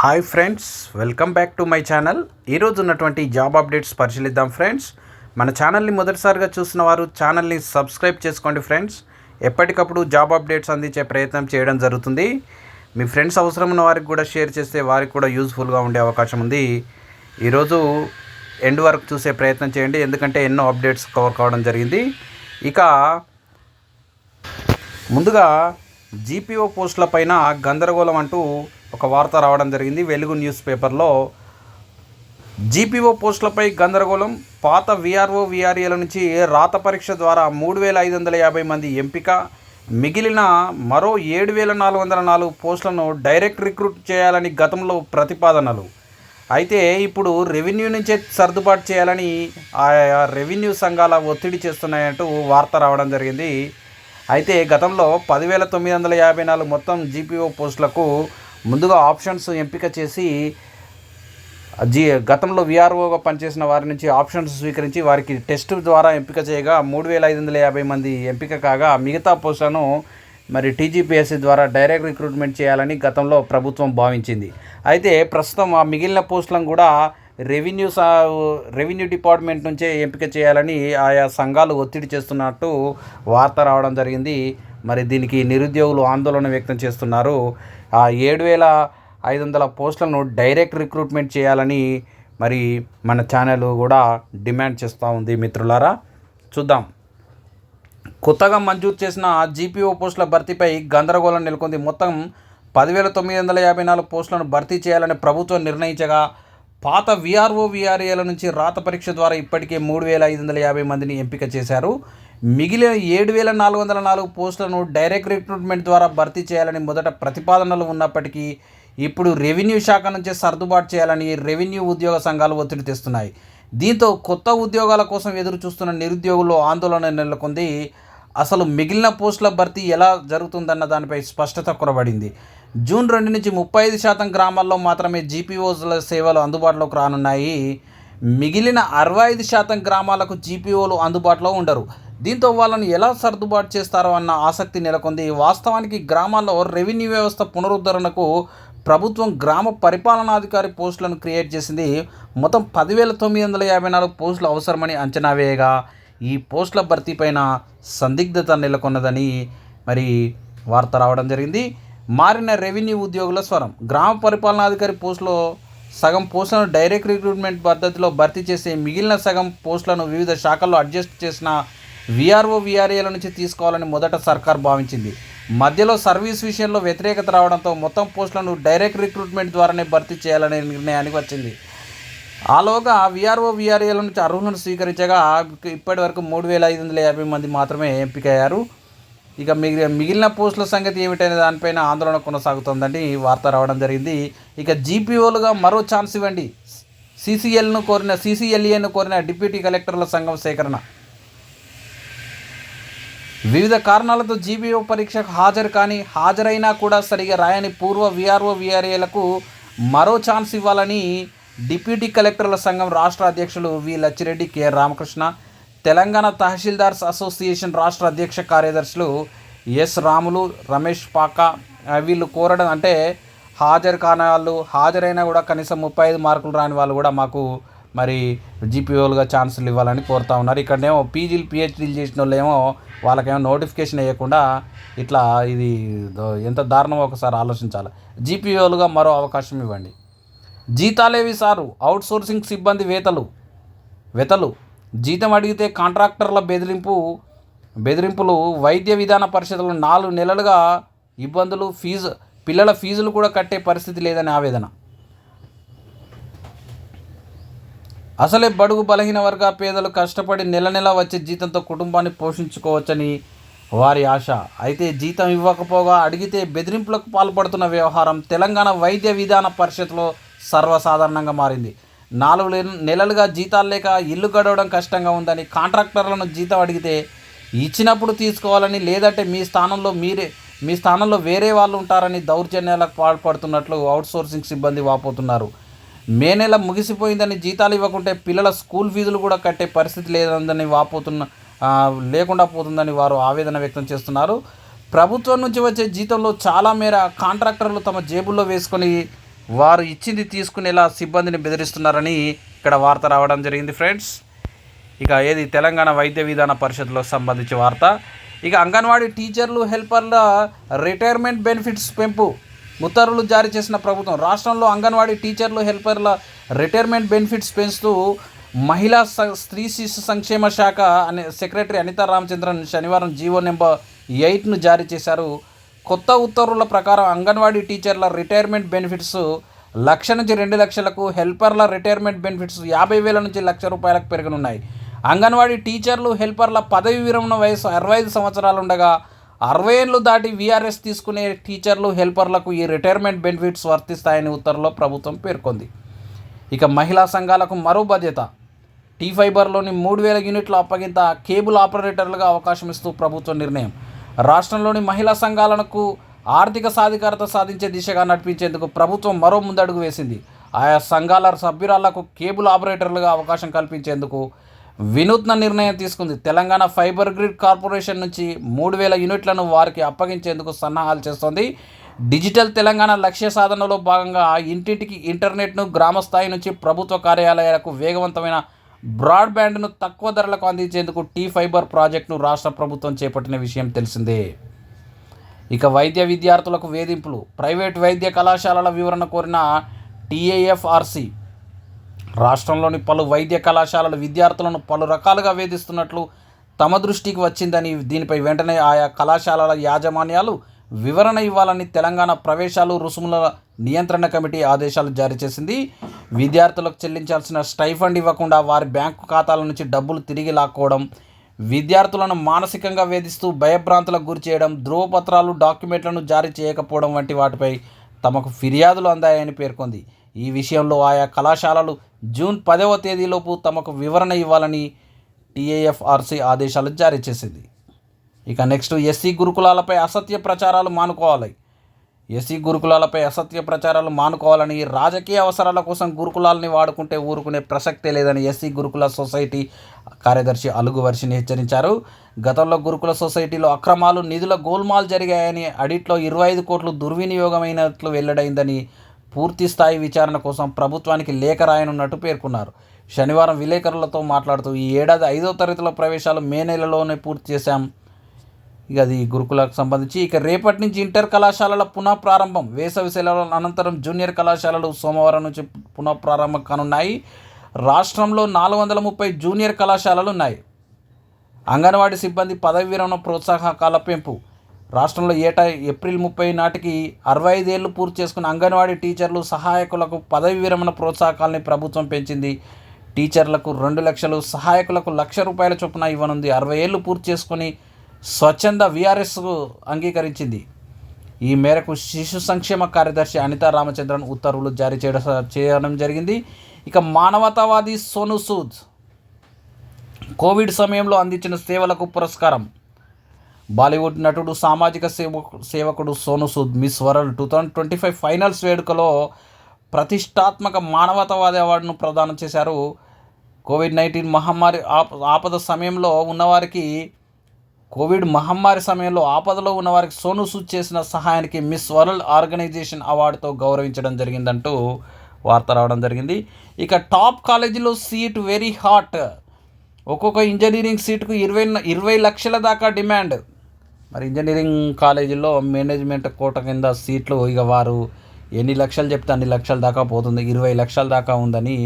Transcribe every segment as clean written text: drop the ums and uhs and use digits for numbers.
Hi friends, welcome back to my channel. ఈరోజు ఉన్నటువంటి job updates పరిశీలిద్దాం ఫ్రెండ్స్. మన ఛానల్ని మొదటిసారిగా చూసిన వారు ఛానల్ని సబ్స్క్రైబ్ చేసుకోండి ఫ్రెండ్స్. ఎప్పటికప్పుడు జాబ్ అప్డేట్స్ అందించే ప్రయత్నం చేయడం జరుగుతుంది. మీ ఫ్రెండ్స్ అవసరం ఉన్న వారికి కూడా షేర్ చేస్తే వారికి కూడా యూజ్ఫుల్గా ఉండే అవకాశం ఉంది. ఈరోజు ఎండ్ వరకు చూసే ప్రయత్నం చేయండి, ఎందుకంటే ఎన్నో అప్డేట్స్ కవర్ కావడం జరిగింది. ఇక ముందుగా జీపీఓ పోస్టుల పైన గందరగోళం అంటూ ఒక వార్త రావడం జరిగింది వెలుగు న్యూస్ పేపర్లో. జీపీఓ పోస్టులపై గందరగోళం, పాత విఆర్ఓ విఆర్ఏల నుంచి రాత పరీక్ష ద్వారా 3,550 మంది ఎంపిక, మిగిలిన మరో 7,404 పోస్టులను డైరెక్ట్ రిక్రూట్ చేయాలని గతంలో ప్రతిపాదనలు. అయితే ఇప్పుడు రెవెన్యూ నుంచే సర్దుబాటు చేయాలని ఆయా రెవెన్యూ సంఘాల ఒత్తిడి చేస్తున్నాయంటూ వార్త రావడం జరిగింది. అయితే గతంలో 10,954 మొత్తం జీపీఓ పోస్టులకు ముందుగా ఆప్షన్స్ ఎంపిక చేసి గతంలో విఆర్ఓగా పనిచేసిన వారి నుంచి ఆప్షన్స్ స్వీకరించి వారికి టెస్ట్ ద్వారా ఎంపిక చేయగా 3,550 మంది ఎంపిక కాగా మిగతా పోస్టులను మరి టీజీపీఎస్సీ ద్వారా డైరెక్ట్ రిక్రూట్మెంట్ చేయాలని గతంలో ప్రభుత్వం భావించింది. అయితే ప్రస్తుతం ఆ మిగిలిన పోస్టులను కూడా రెవెన్యూ డిపార్ట్మెంట్ నుంచే ఎంపిక చేయాలని ఆయా సంఘాలు ఒత్తిడి చేస్తున్నట్టు వార్త రావడం జరిగింది. మరి దీనికి నిరుద్యోగులు ఆందోళన వ్యక్తం చేస్తున్నారు. ఆ 7,500 పోస్టులను డైరెక్ట్ రిక్రూట్మెంట్ చేయాలని మరి మన ఛానల్ కూడా డిమాండ్ చేస్తూ ఉంది. మిత్రులారా, చూద్దాం. కొత్తగా మంజూరు చేసిన జీపీఓ పోస్టుల భర్తీపై గందరగోళం నెలకొంది. మొత్తం 10,954 పోస్టులను భర్తీ చేయాలని ప్రభుత్వం నిర్ణయించగా పాత విఆర్ఓ విఆర్ఏల నుంచి రాత పరీక్ష ద్వారా ఇప్పటికే 3,550 మందిని ఎంపిక చేశారు. మిగిలిన 7,404 పోస్టులను డైరెక్ట్ రిక్రూట్మెంట్ ద్వారా భర్తీ చేయాలని మొదట ప్రతిపాదనలు ఉన్నప్పటికీ ఇప్పుడు రెవెన్యూ శాఖ నుంచే సర్దుబాటు చేయాలని రెవెన్యూ ఉద్యోగ సంఘాలు ఒత్తిడి తెస్తున్నాయి. దీంతో కొత్త ఉద్యోగాల కోసం ఎదురు చూస్తున్న నిరుద్యోగుల్లో ఆందోళన నెలకొంది. అసలు మిగిలిన పోస్టుల భర్తీ ఎలా జరుగుతుందన్న దానిపై స్పష్టత కొరబడింది. జూన్ 2 నుంచి 35% గ్రామాల్లో మాత్రమే జీపీఓల సేవలు అందుబాటులోకి రానున్నాయి. మిగిలిన 65% గ్రామాలకు జీపీఓలు అందుబాటులో ఉండరు. దీంతో వాళ్ళను ఎలా సర్దుబాటు చేస్తారో అన్న ఆసక్తి నెలకొంది. వాస్తవానికి గ్రామాల్లో రెవెన్యూ వ్యవస్థ పునరుద్ధరణకు ప్రభుత్వం గ్రామ పరిపాలనాధికారి పోస్టులను క్రియేట్ చేసింది. మొత్తం 10,954 పోస్టులు అవసరమని అంచనా వేయగా ఈ పోస్టుల భర్తీ పైన సందిగ్ధత నెలకొన్నదని మరి వార్త రావడం జరిగింది. మారిన రెవెన్యూ ఉద్యోగుల స్వరం. గ్రామ పరిపాలనాధికారి పోస్టులో సగం పోస్టులను డైరెక్ట్ రిక్రూట్మెంట్ పద్ధతిలో భర్తీ చేసి మిగిలిన సగం పోస్టులను వివిధ శాఖల్లో అడ్జస్ట్ చేసిన విఆర్ఓ విఆర్ఏల నుంచి తీసుకోవాలని మొదట సర్కార్ భావించింది. మధ్యలో సర్వీస్ విషయంలో వ్యతిరేకత రావడంతో మొత్తం పోస్టులను డైరెక్ట్ రిక్రూట్మెంట్ ద్వారానే భర్తీ చేయాలనే నిర్ణయానికి వచ్చింది. ఆలోగా విఆర్ఓ విఆర్ఏల నుంచి అర్హులను స్వీకరించగా ఇప్పటి వరకు 3,550 మంది మాత్రమే ఎంపికయ్యారు. ఇక మిగిలిన పోస్టుల సంగతి ఏమిటనే దానిపైన ఆందోళన కొనసాగుతోందని వార్త రావడం జరిగింది. ఇక జీపీఓలుగా మరో ఛాన్స్ ఇవ్వండి, సీసీఎల్ఏను కోరిన డిప్యూటీ కలెక్టర్ల సంఘం సేకరణ. వివిధ కారణాలతో జీపీఓ పరీక్షకు హాజరైనా కూడా సరిగా రాయని పూర్వ విఆర్ఓ విఆర్ఏలకు మరో ఛాన్స్ ఇవ్వాలని డిప్యూటీ కలెక్టర్ల సంఘం రాష్ట్ర అధ్యక్షులు వి లచ్చిరెడ్డి, కె రామకృష్ణ, తెలంగాణ తహసీల్దార్స్ అసోసియేషన్ రాష్ట్ర అధ్యక్ష కార్యదర్శులు ఎస్ రాములు, రమేష్ పాకా వీళ్ళు కోరడం అంటే హాజరు కాని వాళ్ళు, హాజరైనా కూడా కనీసం 35 మార్కులు రాని వాళ్ళు కూడా మాకు మరి జీపీఓలుగా ఛాన్సులు ఇవ్వాలని కోరుతూ ఉన్నారు. ఇక్కడనేమో పీజీలు పిహెచ్డీలు చేసిన వాళ్ళేమో వాళ్ళకేమో నోటిఫికేషన్ వేయకుండా ఇట్లా ఇది ఎంత దారుణమో ఒకసారి ఆలోచించాలి. జీపీఓలుగా మరో అవకాశం ఇవ్వండి. జీతాలేవి సారు, అవుట్సోర్సింగ్ సిబ్బంది వెతలు, జీతం అడిగితే కాంట్రాక్టర్ల బెదిరింపులు, వైద్య విధాన పరిషత్తులు 4 నెలలుగా ఇబ్బందులు, పిల్లల ఫీజులు కూడా కట్టే పరిస్థితి లేదని ఆవేదన. అసలే బడుగు బలహీన వర్గ పేదలు కష్టపడి నెల వచ్చే జీతంతో కుటుంబాన్ని పోషించుకోవచ్చని వారి ఆశ. అయితే జీతం ఇవ్వకపోగా అడిగితే బెదిరింపులకు పాల్పడుతున్న వ్యవహారం తెలంగాణ వైద్య విధాన పరిషత్లో సర్వసాధారణంగా మారింది. 4 నెలలుగా జీతాలు లేక ఇల్లు గడవడం కష్టంగా ఉందని, కాంట్రాక్టర్లను జీతం అడిగితే ఇచ్చినప్పుడు తీసుకోవాలని, లేదంటే మీ స్థానంలో వేరే వాళ్ళు ఉంటారని దౌర్జన్యాలకు పాల్పడుతున్నట్లు అవుట్సోర్సింగ్ సిబ్బంది వాపోతున్నారు. మే నెల ముగిసిపోయిందని జీతాలు ఇవ్వకుంటే పిల్లల స్కూల్ ఫీజులు కూడా కట్టే పరిస్థితి లేకుండా పోతుందని వారు ఆవేదన వ్యక్తం చేస్తున్నారు. ప్రభుత్వం నుంచి వచ్చే జీతంలో చాలా మేర కాంట్రాక్టర్లు తమ జేబుల్లో వేసుకొని వారు ఇచ్చింది తీసుకునేలా సిబ్బందిని బెదిరిస్తున్నారని ఇక్కడ వార్త రావడం జరిగింది ఫ్రెండ్స్. ఇక ఏది తెలంగాణ వైద్య విధాన పరిషత్లో సంబంధించి వార్త. ఇక అంగన్వాడీ టీచర్లు హెల్పర్ల రిటైర్మెంట్ బెనిఫిట్స్ పెంపు ఉత్తర్వులు జారీ చేసిన ప్రభుత్వం. రాష్ట్రంలో అంగన్వాడీ టీచర్లు హెల్పర్ల రిటైర్మెంట్ బెనిఫిట్స్ పెంచుతూ మహిళా స్త్రీ శిశు సంక్షేమ శాఖ సెక్రటరీ అనితా రామచంద్రన్ శనివారం జీవో నెంబర్ 8ను జారీ చేశారు. కొత్త ఉత్తర్వుల ప్రకారం అంగన్వాడీ టీచర్ల రిటైర్మెంట్ బెనిఫిట్స్ 1,00,000 నుంచి 2,00,000లకు, హెల్పర్ల రిటైర్మెంట్ బెనిఫిట్స్ 50,000 నుంచి ₹1,00,000 పెరగనున్నాయి. అంగన్వాడీ టీచర్లు హెల్పర్ల పదవి విరమణ వయసు 65 సంవత్సరాలు ఉండగా 60 ఏళ్ళు దాటి వీఆర్ఎస్ తీసుకునే టీచర్లు హెల్పర్లకు ఈ రిటైర్మెంట్ బెనిఫిట్స్ వర్తిస్తాయని ఉత్తర్వులో ప్రభుత్వం పేర్కొంది. ఇక మహిళా సంఘాలకు మరో బాధ్యత. టీ-ఫైబర్లోని 3,000 యూనిట్ల అప్పగింత, కేబుల్ ఆపరేటర్లుగా అవకాశం ఇస్తూ ప్రభుత్వ నిర్ణయం. రాష్ట్రంలోని మహిళా సంఘాలకు ఆర్థిక సాధికారత సాధించే దిశగా నడిపించేందుకు ప్రభుత్వం మరో ముందడుగు వేసింది. ఆయా సంఘాల సభ్యురాళ్లకు కేబుల్ ఆపరేటర్లుగా అవకాశం కల్పించేందుకు వినూత్న నిర్ణయం తీసుకుంది. తెలంగాణ ఫైబర్ గ్రిడ్ కార్పొరేషన్ నుంచి 3,000 యూనిట్లను వారికి అప్పగించేందుకు సన్నాహాలు చేస్తోంది. డిజిటల్ తెలంగాణ లక్ష్య సాధనలో భాగంగా ఇంటింటికి ఇంటర్నెట్ను, గ్రామ స్థాయి నుంచి ప్రభుత్వ కార్యాలయాలకు వేగవంతమైన బ్రాడ్బ్యాండ్ను తక్కువ ధరలకు అందించేందుకు టీ-ఫైబర్ ప్రాజెక్టును రాష్ట్ర ప్రభుత్వం చేపట్టిన విషయం తెలిసిందే. ఇక వైద్య విద్యార్థులకు వేధింపులు. ప్రైవేట్ వైద్య కళాశాలల వివరణ కోరిన టీఏఎఫ్ఆర్సీ. రాష్ట్రంలోని పలు వైద్య కళాశాలల విద్యార్థులను పలు రకాలుగా వేధిస్తున్నట్లు తమ దృష్టికి వచ్చిందని, దీనిపై వెంటనే ఆయా కళాశాలల యాజమాన్యాలు వివరణ ఇవ్వాలని తెలంగాణ ప్రవేశాలు రుసుముల నియంత్రణ కమిటీ ఆదేశాలు జారీ చేసింది. విద్యార్థులకు చెల్లించాల్సిన స్టైఫండ్ ఇవ్వకుండా వారి బ్యాంకు ఖాతాల నుంచి డబ్బులు తిరిగి లాక్కోవడం, విద్యార్థులను మానసికంగా వేధిస్తూ భయభ్రాంతులకు గురి చేయడం, ధ్రువపత్రాలు, డాక్యుమెంట్లను జారీ చేయకపోవడం వంటి వాటిపై తమకు ఫిర్యాదులు అందాయని పేర్కొంది. ఈ విషయంలో ఆయా కళాశాలలు జూన్ 10వ తేదీలోపు తమకు వివరణ ఇవ్వాలని టీఏఎఫ్ఆర్సీ ఆదేశాలు జారీ చేసింది. ఇక నెక్స్ట్, ఎస్సీ గురుకులాలపై అసత్య ప్రచారాలు మానుకోవాలి. ఎస్సీ గురుకులాలపై అసత్య ప్రచారాలు మానుకోవాలని, రాజకీయ అవసరాల కోసం గురుకులాలని వాడుకుంటే ఊరుకునే ప్రసక్తే లేదని ఎస్సీ గురుకుల సొసైటీ కార్యదర్శి అలుగు వర్షిని హెచ్చరించారు. గతంలో గురుకుల సొసైటీలో అక్రమాలు, నిధుల గోల్మాల్ జరిగాయని, ఆడిట్లో 25 కోట్లు దుర్వినియోగమైనట్లు వెల్లడైందని, పూర్తి స్థాయి విచారణ కోసం ప్రభుత్వానికి లేఖ రాయనున్నట్టు పేర్కొన్నారు. శనివారం విలేకరులతో మాట్లాడుతూ ఈ ఏడాది 5వ తరగతిలో ప్రవేశాలు మే నెలలోనే పూర్తి చేశాం. ఇక అది గురుకులకు సంబంధించి. ఇక రేపటి నుంచి ఇంటర్ కళాశాలల పునఃప్రారంభం. వేసవి సెలవుల అనంతరం జూనియర్ కళాశాలలు సోమవారం నుంచి పునఃప్రారంభం కానున్నాయి. రాష్ట్రంలో 430 జూనియర్ కళాశాలలు ఉన్నాయి. అంగన్వాడీ సిబ్బంది పదవి విరమణ ప్రోత్సాహకాల పెంపు. రాష్ట్రంలో ఏటా ఏప్రిల్ 30 నాటికి 65 ఏళ్లు పూర్తి చేసుకున్న అంగన్వాడీ టీచర్లు, సహాయకులకు పదవి విరమణ ప్రోత్సాహకాలని ప్రభుత్వం పెంచింది. టీచర్లకు 2 లక్షలు, సహాయకులకు ₹1,00,000 చొప్పున ఇవ్వనుంది. 60 ఏళ్లు పూర్తి చేసుకుని స్వచ్ఛంద వీఆర్ఎస్కు అంగీకరించింది. ఈ మేరకు శిశు సంక్షేమ కార్యదర్శి అనితా రామచంద్రన్ ఉత్తర్వులు జారీ చేయడం జరిగింది. ఇక మానవతావాది సోను సూద్ కోవిడ్ సమయంలో అందించిన సేవలకు పురస్కారం. బాలీవుడ్ నటుడు, సామాజిక సేవకుడు Sonu Sood miss world 2025 finals వేడుకలో ప్రతిష్టాత్మక మానవతావాది అవార్డును ప్రదానం చేశారు. కోవిడ్-19 మహమ్మారి ఆపదలో ఉన్నవారికి సోను సూద్ చేసిన సహాయానికి మిస్ వరల్డ్ ఆర్గనైజేషన్ అవార్డుతో గౌరవించడం జరిగిందంటూ వార్త రావడం జరిగింది. ఇక టాప్ కాలేజీలో సీట్ వెరీ హాట్. ఒక్కొక్క ఇంజనీరింగ్ సీటుకు 20 లక్షల దాకా డిమాండ్. మరి ఇంజనీరింగ్ కాలేజీల్లో మేనేజ్మెంట్ కోట కింద సీట్లు ఇక వారు ఎన్ని లక్షలు చెప్తే అన్ని లక్షల దాకా పోతుంది. 20 లక్షల దాకా ఉందని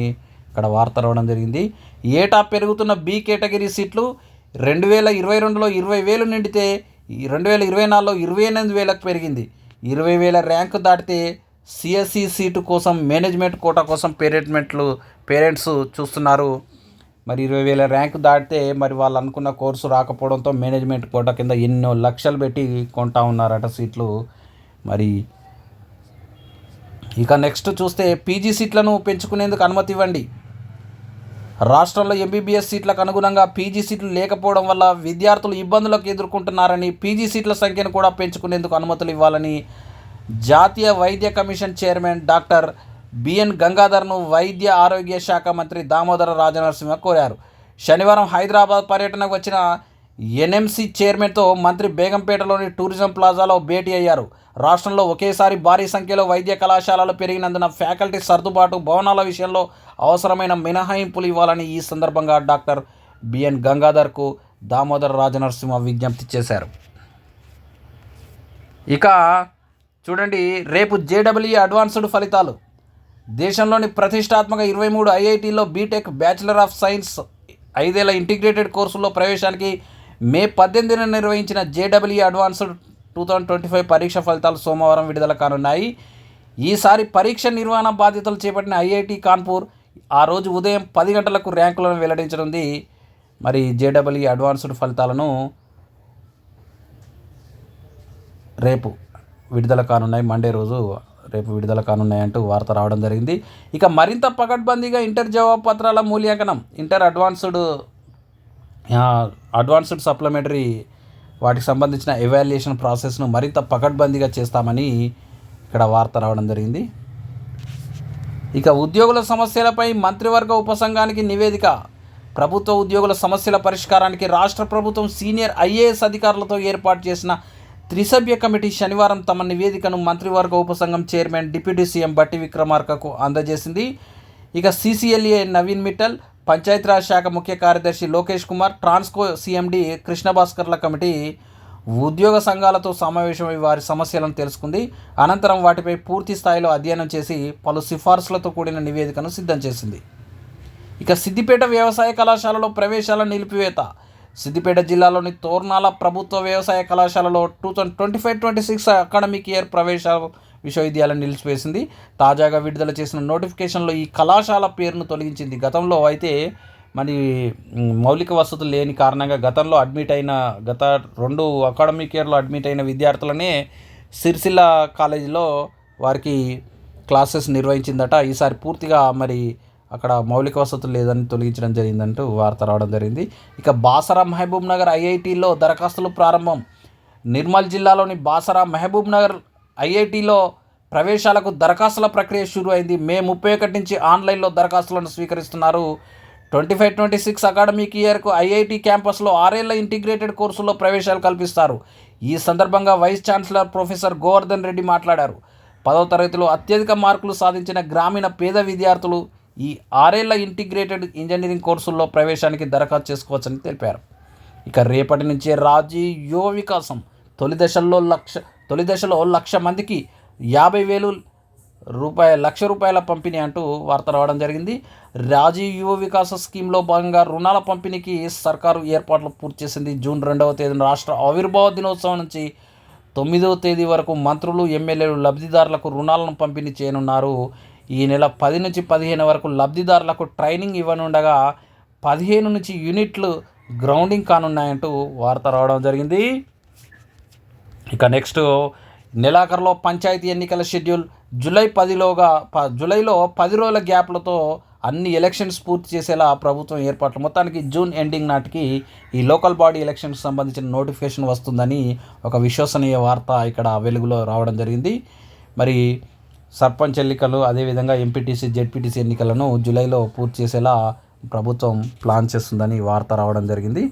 ఇక్కడ వార్త రావడం జరిగింది. ఏటా పెరుగుతున్న బి కేటగిరీ సీట్లు 2022లో 20,000 నిండితే 2024లో 28,000కు పెరిగింది. 20,000 ర్యాంకు దాటితే సిఎస్సి సీటు కోసం మేనేజ్మెంట్ కోటా కోసం పేరెంట్స్ చూస్తున్నారు. మరి 20,000 ర్యాంకు దాటితే మరి వాళ్ళు అనుకున్న కోర్సు రాకపోవడంతో మేనేజ్మెంట్ కోటా కింద ఎన్నో లక్షలు పెట్టి కొంటా ఉన్నారట సీట్లు. మరి ఇక నెక్స్ట్ చూస్తే పీజీ సీట్లను పెంచుకునేందుకు అనుమతి ఇవ్వండి. రాష్ట్రంలో ఎంబీబీఎస్ సీట్లకు అనుగుణంగా పీజీ సీట్లు లేకపోవడం వల్ల విద్యార్థులు ఇబ్బందులకు ఎదుర్కొంటున్నారని, పీజీ సీట్ల సంఖ్యను కూడా పెంచుకునేందుకు అనుమతులు ఇవ్వాలని జాతీయ వైద్య కమిషన్ చైర్మన్ డాక్టర్ బిఎన్ గంగాధర్ను వైద్య ఆరోగ్య శాఖ మంత్రి దామోదర రాజనరసింహ కోరారు. శనివారం హైదరాబాద్ పర్యటనకు వచ్చిన ఎన్ఎంసీ చైర్మన్తో మంత్రి బేగంపేటలోని టూరిజం ప్లాజాలో భేటీ అయ్యారు. రాష్ట్రంలో ఒకేసారి భారీ సంఖ్యలో వైద్య కళాశాలలు పెరిగినందున ఫ్యాకల్టీ సర్దుబాటు, భవనాల విషయంలో అవసరమైన మినహాయింపులు ఇవ్వాలని ఈ సందర్భంగా డాక్టర్ బిఎన్ గంగాధర్కు దామోదర్ రాజనరసింహ విజ్ఞప్తి చేశారు. ఇక చూడండి, రేపు జేడబ్ల్యూ అడ్వాన్స్డ్ ఫలితాలు. దేశంలోని ప్రతిష్టాత్మక 23 ఐఐటీల్లో బీటెక్, బ్యాచిలర్ ఆఫ్ సైన్స్ 5 ఏళ్ల ఇంటిగ్రేటెడ్ కోర్సుల్లో ప్రవేశానికి మే 18న నిర్వహించిన జేడబ్ల్యూ అడ్వాన్స్డ్ 2025 పరీక్ష ఫలితాలు సోమవారం విడుదల కానున్నాయి. ఈసారి పరీక్ష నిర్వహణ బాధ్యతలు చేపట్టిన ఐఐటి కాన్పూర్ ఆ రోజు ఉదయం 10 గంటలకు ర్యాంకులను వెల్లడించనుంది. మరి జేడబ్ల్యూ అడ్వాన్స్డ్ ఫలితాలను రేపు విడుదల కానున్నాయి, మండే రోజు రేపు విడుదల కానున్నాయంటూ వార్త రావడం జరిగింది. ఇక మరింత పకడ్బందీగా ఇంటర్ జవాబు పత్రాల మూల్యాంకనం, ఇంటర్ అడ్వాన్స్డ్ సప్లిమెంటరీ వాటికి సంబంధించిన ఎవాల్యుయేషన్ ప్రాసెస్ను మరింత పకడ్బందీగా చేస్తామని ఇక్కడ వార్త రావడం జరిగింది. ఇక ఉద్యోగుల సమస్యలపై మంత్రివర్గ ఉపసంఘానికి నివేదిక. ప్రభుత్వ ఉద్యోగుల సమస్యల పరిష్కారానికి రాష్ట్ర ప్రభుత్వం సీనియర్ ఐఏఎస్ అధికారులతో ఏర్పాటు చేసిన త్రిసభ్య కమిటీ శనివారం తమ నివేదికను మంత్రివర్గ ఉపసంఘం చైర్మన్ డిప్యూటీ సీఎం బట్టి విక్రమార్కకు అందజేసింది. ఇక సీసీఎల్ఏ నవీన్ మిట్టల్, పంచాయతీరాజ్ శాఖ ముఖ్య కార్యదర్శి లోకేష్ కుమార్, ట్రాన్స్కో సీఎండీ కృష్ణభాస్కర్ల కమిటీ ఉద్యోగ సంఘాలతో సమావేశమై వారి సమస్యలను తెలుసుకుంది. అనంతరం వాటిపై పూర్తి స్థాయిలో అధ్యయనం చేసి పలు సిఫార్సులతో కూడిన నివేదికను సిద్ధం చేసింది. ఇక సిద్దిపేట వ్యవసాయ కళాశాలలో ప్రవేశాల నిలిపివేత. సిద్దిపేట జిల్లాలోని తోర్నాల ప్రభుత్వ వ్యవసాయ కళాశాలలో 2025-26 అకాడమిక్ ఇయర్ ప్రవేశ విశ్వవిద్యాలయం నిలిచివేసింది. తాజాగా విడుదల చేసిన నోటిఫికేషన్లో ఈ కళాశాల పేరును తొలగించింది. గతంలో అయితే మరి మౌలిక వసతులు లేని కారణంగా గతంలో గత 2 అకాడమిక్ ఇయర్లో అడ్మిట్ అయిన విద్యార్థులనే సిరిసిల్ల కాలేజీలో వారికి క్లాసెస్ నిర్వహించిందట. ఈసారి పూర్తిగా మరి అక్కడ మౌలిక వసతులు లేదని తొలగించడం జరిగిందంటూ వార్త రావడం జరిగింది. ఇక బాసరా మహబూబ్ నగర్ ఐఐటీలో దరఖాస్తులు ప్రారంభం. నిర్మల్ జిల్లాలోని బాసరా మహబూబ్ నగర్ ఐఐటీలో ప్రవేశాలకు దరఖాస్తుల ప్రక్రియ షురు అయింది. మే 31 నుంచి ఆన్లైన్లో దరఖాస్తులను స్వీకరిస్తున్నారు. 25-26 అకాడమిక్ ఇయర్కు ఐఐటి క్యాంపస్లో 6 ఏళ్ల ఇంటిగ్రేటెడ్ కోర్సుల్లో ప్రవేశాలు కల్పిస్తారు. ఈ సందర్భంగా vice chancellor professor Govardhan Reddy మాట్లాడారు. 10వ తరగతిలో అత్యధిక మార్కులు సాధించిన గ్రామీణ పేద విద్యార్థులు ఈ 6 ఏళ్ల ఇంటిగ్రేటెడ్ ఇంజనీరింగ్ కోర్సుల్లో ప్రవేశానికి దరఖాస్తు చేసుకోవచ్చని తెలిపారు. ఇక రేపటి నుంచే రాజీవ్ యువ వికాసం తొలి దశలో 1,00,000 మందికి 50,000 లక్ష రూపాయల పంపిణీ అంటూ వార్త రావడం జరిగింది. రాజీవ్ యువ వికాస స్కీమ్లో భాగంగా రుణాల పంపిణీకి సర్కారు ఏర్పాట్లు పూర్తి చేసింది. జూన్ 2వ తేదీన రాష్ట్ర ఆవిర్భావ దినోత్సవం నుంచి 9వ తేదీ వరకు మంత్రులు, ఎమ్మెల్యేలు లబ్ధిదారులకు రుణాలను పంపిణీ చేయనున్నారు. ఈ నెల 10 నుంచి 15 వరకు లబ్ధిదారులకు ట్రైనింగ్ ఇవ్వనుండగా 15 నుంచి యూనిట్లు గ్రౌండింగ్ కానున్నాయంటూ వార్త రావడం జరిగింది. ఇక నెక్స్ట్, నెలాఖరులో పంచాయతీ ఎన్నికల షెడ్యూల్. జూలైలో 10 రోజుల గ్యాప్లతో అన్ని ఎలక్షన్స్ పూర్తి చేసేలా ప్రభుత్వం ఏర్పాట్లు. మొత్తానికి జూన్ ఎండింగ్ నాటికి ఈ లోకల్ బాడీ ఎలక్షన్కి సంబంధించిన నోటిఫికేషన్ వస్తుందని ఒక విశ్వసనీయ వార్త ఇక్కడ వెలుగులో రావడం జరిగింది. మరి సర్పంచ్ ఎన్నికలు, అదేవిధంగా ఎంపీటీసీ, జెడ్పీటీసీ ఎన్నికలను జూలైలో పూర్తి చేసేలా ప్రభుత్వం ప్లాన్ చేస్తుందని వార్త రావడం జరిగింది.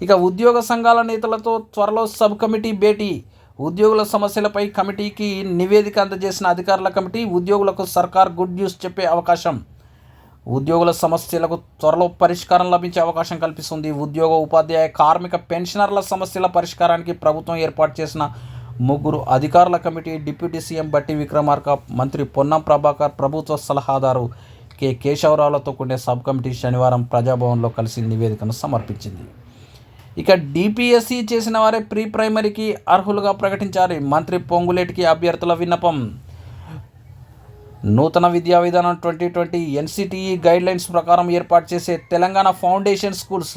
ఇక ఉద్యోగ సంఘాల నేతలతో త్వరలో సబ్ కమిటీ భేటీ. ఉద్యోగుల సమస్యలపై కమిటీకి నివేదిక అందజేసిన అధికారుల కమిటీ ఉద్యోగులకు సర్కార్ గుడ్ న్యూస్ చెప్పే అవకాశం. ఉద్యోగుల సమస్యలకు త్వరలో పరిష్కారం లభించే అవకాశం కల్పిస్తుంది. ఉద్యోగ, ఉపాధ్యాయ, కార్మిక, పెన్షనర్ల సమస్యల పరిష్కారానికి ప్రభుత్వం ఏర్పాటు చేసిన 3 అధికారుల కమిటీ డిప్యూటీ సీఎం బట్టి విక్రమార్క, మంత్రి పొన్నం ప్రభాకర్, ప్రభుత్వ సలహాదారు కె కేశవరావులతో కూడిన సబ్ కమిటీ శనివారం ప్రజాభవన్లో కలిసి నివేదికను సమర్పించింది. ఇక డిపిఎస్సి చేసిన వారే ప్రీ ప్రైమరీకి అర్హులుగా ప్రకటించారు. మంత్రి పొంగులేటికి అభ్యర్థుల విన్నపం. నూతన విద్యా విధానం 2020 ఎన్సిటిఈ గైడ్లైన్స్ ప్రకారం ఏర్పాటు చేసే Telangana foundation schools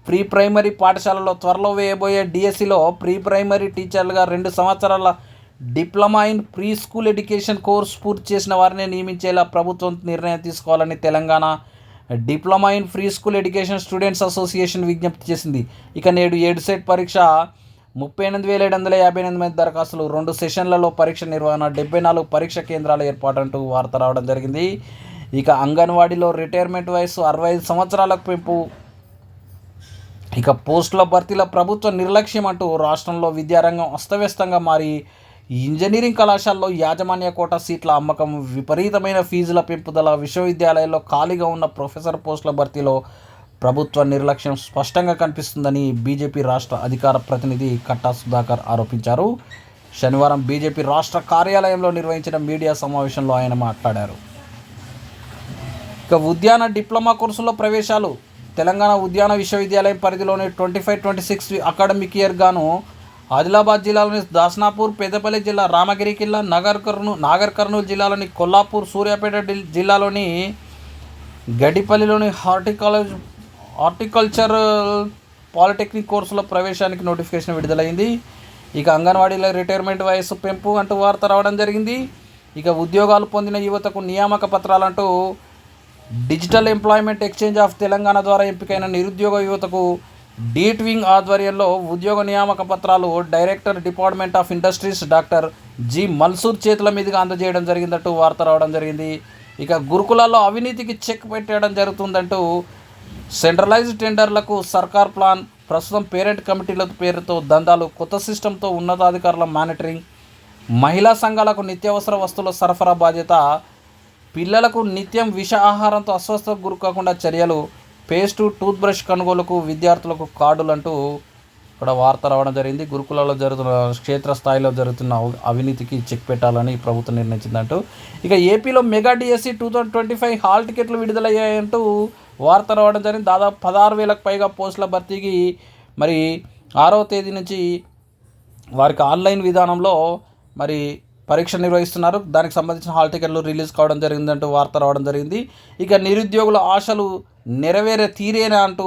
pre primary పాఠశాలలో త్వరలో వేయబోయే డిఎస్సిలో ప్రీ ప్రైమరీ టీచర్లుగా 2 సంవత్సరాల diploma in pre school education course పూర్తి చేసిన వారిని నియమించేలా ప్రభుత్వం నిర్ణయం తీసుకోవాలని Telangana diploma in pre school education students association విజ్ఞప్తి చేసింది. ఇక నేడు 7 సెట్ పరీక్ష, 38,758 మంది దరఖాస్తులు, 2 సెషన్లలో పరీక్ష నిర్వహణ, 74 పరీక్ష కేంద్రాల ఏర్పాటంటూ వార్త రావడం జరిగింది. ఇక అంగన్వాడీలో రిటైర్మెంట్ వయసు 65 సంవత్సరాలకు పెంపు. ఇక పోస్టుల భర్తీల ప్రభుత్వ నిర్లక్ష్యం అంటూ రాష్ట్రంలో విద్యారంగం అస్తవ్యస్తంగా మారి ఇంజనీరింగ్ కళాశాలలో యాజమాన్య కోటా సీట్ల అమ్మకం, విపరీతమైన ఫీజుల పెంపుదల, విశ్వవిద్యాలయాల్లో ఖాళీగా ఉన్న ప్రొఫెసర్ పోస్టుల భర్తీలో ప్రభుత్వ నిర్లక్ష్యం స్పష్టంగా కనిపిస్తుందని బీజేపీ రాష్ట్ర అధికార ప్రతినిధి కట్టా సుధాకర్ ఆరోపించారు. శనివారం బీజేపీ రాష్ట్ర కార్యాలయంలో నిర్వహించిన మీడియా సమావేశంలో ఆయన మాట్లాడారు. ఇక ఉద్యాన డిప్లొమా కోర్సుల్లో ప్రవేశాలు తెలంగాణ ఉద్యాన విశ్వవిద్యాలయం పరిధిలోని 25-26 అకాడమిక్ ఇయర్ గాను ఆదిలాబాద్ జిల్లాలోని దాస్నాపూర్, పెద్దపల్లి జిల్లా రామగిరి కిల్లా, నాగర్ కర్నూలు జిల్లాలోని కొల్లాపూర్, సూర్యాపేట జిల్లాలోని గడిపల్లిలోని హార్టికల్చర్ పాలిటెక్నిక్ కోర్సుల ప్రవేశానికి నోటిఫికేషన్ విడుదలైంది. ఇక అంగన్వాడీల రిటైర్మెంట్ వయస్సు పెంపు అంటూ వార్త రావడం జరిగింది. ఇక ఉద్యోగాలు పొందిన యువతకు నియామక పత్రాలంటూ digital employment exchange of Telangana ద్వారా ఎంపికైన నిరుద్యోగ యువతకు డీట్ వింగ్ ఆధ్వర్యంలో ఉద్యోగ నియామక పత్రాలు director department of industries doctor G Malsoor చేతుల మీదుగా అందజేయడం జరిగిందంటూ వార్త రావడం జరిగింది. ఇక గురుకులాల్లో అవినీతికి చెక్ పెట్టడం జరుగుతుందంటూ సెంట్రలైజ్డ్ టెండర్లకు సర్కార్ ప్లాన్, ప్రస్తుతం పేరెంట్ కమిటీల పేరుతో దందాలు, కొత్త సిస్టంతో ఉన్నతాధికారుల మానిటరింగ్, మహిళా సంఘాలకు నిత్యావసర వస్తువుల సరఫరా బాధ్యత, పిల్లలకు నిత్యం విష ఆహారంతో అస్వస్థతకు గురికాకుండా చర్యలు, పేస్టు, టూత్ బ్రష్ కొనుగోలుకు విద్యార్థులకు కార్డులు అంటూ ఇక్కడ వార్త రావడం జరిగింది. గురుకులాల్లో జరుగుతున్న క్షేత్రస్థాయిలో జరుగుతున్న అవినీతికి చెక్ పెట్టాలని ప్రభుత్వం నిర్ణయించిందంటూ. ఇక ఏపీలో మెగా డిఎస్సి 2025 హాల్ టికెట్లు విడుదలయ్యాయంటూ వార్త రావడం జరిగింది. దాదాపు 16,000కు పైగా పోస్టుల భర్తీకి మరి 6వ తేదీ నుంచి వారికి ఆన్లైన్ విధానంలో మరి పరీక్ష నిర్వహిస్తున్నారు. దానికి సంబంధించిన హాల్ టికెట్లు రిలీజ్ కావడం జరిగిందంటూ వార్త రావడం జరిగింది. ఇక నిరుద్యోగుల ఆశలు నెరవేరే తీరేనా అంటూ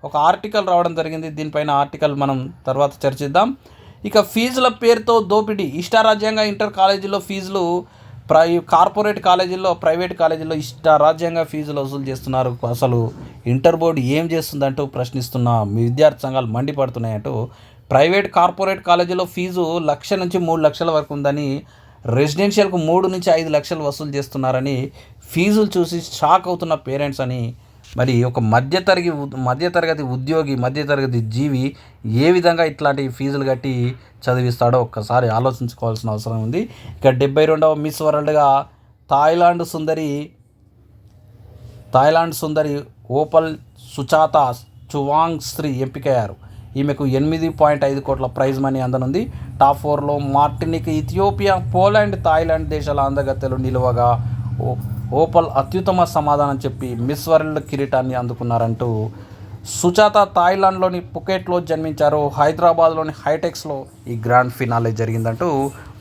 ఒక ఆర్టికల్ రావడం జరిగింది. దీనిపైన ఆర్టికల్ మనం తర్వాత చర్చిద్దాం. ఇక ఫీజుల పేరుతో దోపిడీ, ఇష్టారాజ్యంగా ఇంటర్ కాలేజీలో ఫీజులు, కార్పొరేట్ కాలేజీల్లో, ప్రైవేట్ కాలేజీల్లో ఇష్టారాజ్యంగా ఫీజులు వసూలు చేస్తున్నారు. అసలు ఇంటర్ బోర్డు ఏం చేస్తుందంటూ ప్రశ్నిస్తున్న విద్యార్థి సంఘాలు మండిపడుతున్నాయంటూ. ప్రైవేట్ కార్పొరేట్ కాలేజీలో ఫీజు 1,00,000 నుంచి 3 లక్షల వరకు ఉందని, రెసిడెన్షియల్కు 3 నుంచి 5 లక్షలు వసూలు చేస్తున్నారని ఫీజులు చూసి షాక్ అవుతున్న పేరెంట్స్ అని. మరి ఒక మధ్యతరగతి ఉద్యోగి, మధ్యతరగతి జీవి ఏ విధంగా ఇట్లాంటి ఫీజులు కట్టి చదివిస్తాడో ఒక్కసారి ఆలోచించుకోవాల్సిన అవసరం ఉంది. ఇక 72వ మిస్ వరల్డ్గా థాయిలాండ్ సుందరి ఓపల్ సుచాత చువాంగ్శ్రీ ఎంపికయ్యారు. ఈమెకు 8.5 కోట్ల ప్రైజ్ మనీ అందనుంది. టాప్ 4లో మార్టినిక్, ఇథియోపియా, పోలాండ్, థాయిలాండ్ దేశాల అందగత్తెలు నిలువగా ఓపల్ అత్యుత్తమ సమాధానం చెప్పి మిస్ వరల్డ్ కిరీటాన్ని అందుకున్నారంటూ. సుచాత థాయిలాండ్లోని పుకెట్లో జన్మించారు. హైదరాబాద్లోని హైటెక్స్లో ఈ గ్రాండ్ ఫినాలే జరిగిందంటూ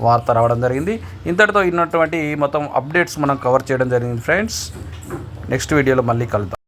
వార్త రావడం జరిగింది. ఇంతటితో ఉన్నటువంటి మొత్తం అప్డేట్స్ మనం కవర్ చేయడం జరిగింది ఫ్రెండ్స్. నెక్స్ట్ వీడియోలో మళ్ళీ కలుద్దాం.